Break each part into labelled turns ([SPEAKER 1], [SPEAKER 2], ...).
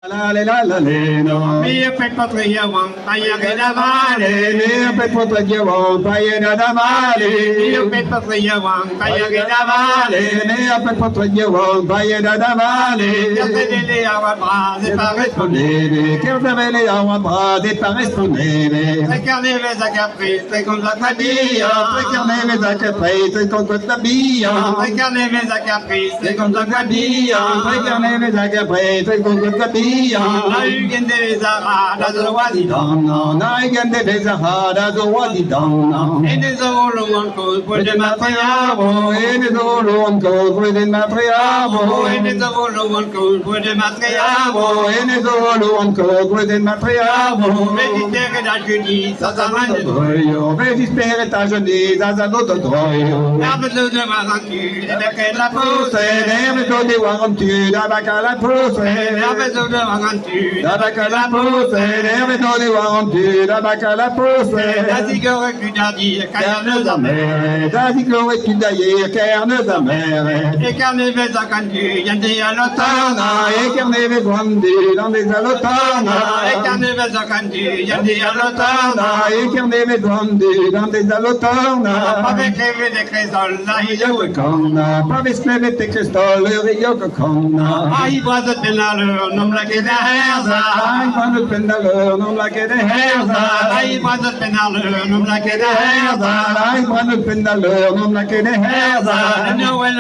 [SPEAKER 1] La la la la no.
[SPEAKER 2] Mia per patria wan taya che da male.
[SPEAKER 1] Mia per patria wan taya da male.
[SPEAKER 2] Mia per patria wan taya che da male.
[SPEAKER 1] Mia per patria wan taya da male.
[SPEAKER 2] Che delle awa base per rispondere.
[SPEAKER 1] Che delle awa base per rispondere.
[SPEAKER 2] Se che neve da caprese con la tabia.
[SPEAKER 1] Che neve da caprese con la tabia.
[SPEAKER 2] Se che neve da caprese con la tabia.
[SPEAKER 1] Che neve da caprese con la tabia.
[SPEAKER 2] La ugende zahara da wadi
[SPEAKER 1] donna, na igende de zahara do wadi donna.
[SPEAKER 2] Ene zolo manco puede matriamo.
[SPEAKER 1] Ene zolo manco puede matriamo.
[SPEAKER 2] Ene zolo manco puede matriamo.
[SPEAKER 1] Ene zolo manco puede matriamo.
[SPEAKER 2] Vedi te che da giudi sasamane
[SPEAKER 1] doio. Vedi spere ta giudi sasamoto doio.
[SPEAKER 2] Abdo de maranti de che la pose.
[SPEAKER 1] Neve do de waranti da bacala pose.
[SPEAKER 2] Abdo de maranti
[SPEAKER 1] da bacala pose. Neve do de waranti da bacala pose.
[SPEAKER 2] Da sigore qui da dire carne da me.
[SPEAKER 1] Da sigore qui da dire carne da me.
[SPEAKER 2] E carne vesa canti yandi allotana.
[SPEAKER 1] E carne vesa canti yandi allotana.
[SPEAKER 2] E carne vesa canti yandi allotana.
[SPEAKER 1] E carne vesa canti yandi allotana.
[SPEAKER 2] Pave che vede che solla io
[SPEAKER 1] Konna, pave sklevete kristaller i jokokonna.
[SPEAKER 2] Ai vado penalo non la che da herza.
[SPEAKER 1] Ai vanut pendaler, non la che de herza.
[SPEAKER 2] Ai vado penalo non la che da herza.
[SPEAKER 1] Ai vanut pendaler, non la che de herza.
[SPEAKER 2] No well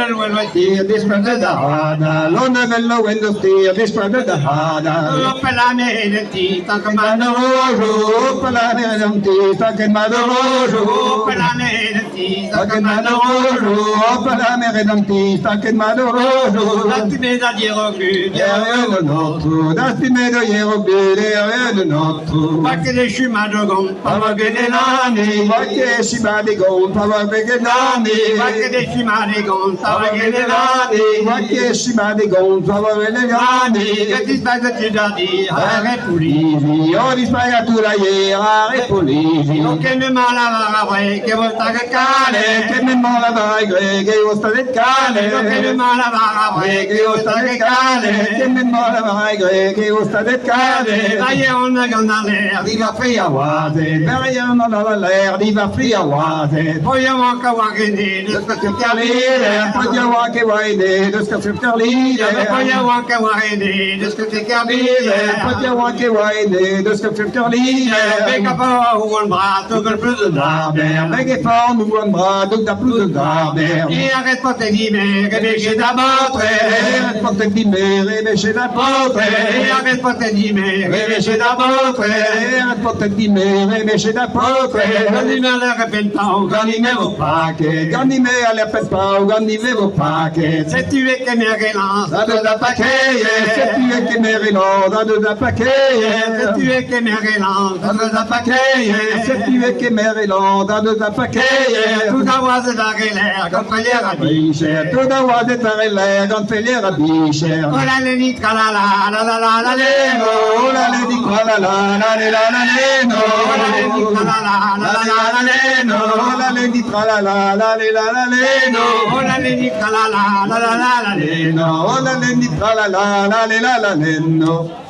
[SPEAKER 1] Stier disperde da hada, lonne vello wendo stier disperde da hada.
[SPEAKER 2] Pelane de ti tan comando
[SPEAKER 1] Rojo, palane danti, sta che madorojo.
[SPEAKER 2] Pelane de ti tan
[SPEAKER 1] Sta che
[SPEAKER 2] comando
[SPEAKER 1] madorojo, palane redantista che madorojo.
[SPEAKER 2] Datti me da dire che
[SPEAKER 1] Derrière le nôtre, d'estimer derrière le nôtre.
[SPEAKER 2] Ma che de scimado con
[SPEAKER 1] Pava che ne nani, ma che si va di gon, pava che nani.
[SPEAKER 2] Ma che de scimade con
[SPEAKER 1] Pava che ne
[SPEAKER 2] nani
[SPEAKER 1] nani, ma che si va di gon, pava che ne nani.
[SPEAKER 2] Che ti stai che da di are
[SPEAKER 1] Pulisi, ho dispagatura ieri, pulisi.
[SPEAKER 2] Non che ne malava vai che volta che cane
[SPEAKER 1] Che ne mola vai, che io sto del cane.
[SPEAKER 2] Non che ne malava vai che volta che cane
[SPEAKER 1] Che ne mola vai, che io sto del cane.
[SPEAKER 2] Dai on gandale
[SPEAKER 1] Arriva fria wase, beriamo l'air, arriva fria wase.
[SPEAKER 2] Poi manca anche di
[SPEAKER 1] Calire, poi anche guaide, lo scafo calire.
[SPEAKER 2] Poi anche guai discuti capire
[SPEAKER 1] Poi anche guaide, lo scafo calire.
[SPEAKER 2] Becca un braccio per più da
[SPEAKER 1] Perché fa un buon brado da più da
[SPEAKER 2] E arrête pas te di me che dici da botte
[SPEAKER 1] Porte di me, invece da
[SPEAKER 2] E
[SPEAKER 1] potre.
[SPEAKER 2] arrête pas te di me che dici da botte
[SPEAKER 1] Porte di me, invece da potre.
[SPEAKER 2] Gandi me le repentau, gandi me vo
[SPEAKER 1] Pache, gandi me alle appetau, gandi vevo pache.
[SPEAKER 2] Se tu veux che mi relance,
[SPEAKER 1] Dado da paqueye, se tu es che me rino, dado da paqueye.
[SPEAKER 2] se tu veux che mi relance, da paqueye
[SPEAKER 1] Se tu es che me rino, dado da paqueye.
[SPEAKER 2] Tu da voise da relère, contre les rabis
[SPEAKER 1] Bisce, tu da wade tare le, con feliera bisce.
[SPEAKER 2] Ora le nitka la la leno
[SPEAKER 1] Ora le dico la la leno.
[SPEAKER 2] Ora le nitka la leno
[SPEAKER 1] Ora le dico la leno.
[SPEAKER 2] Ora le nitka la leno
[SPEAKER 1] Ora le dico la leno.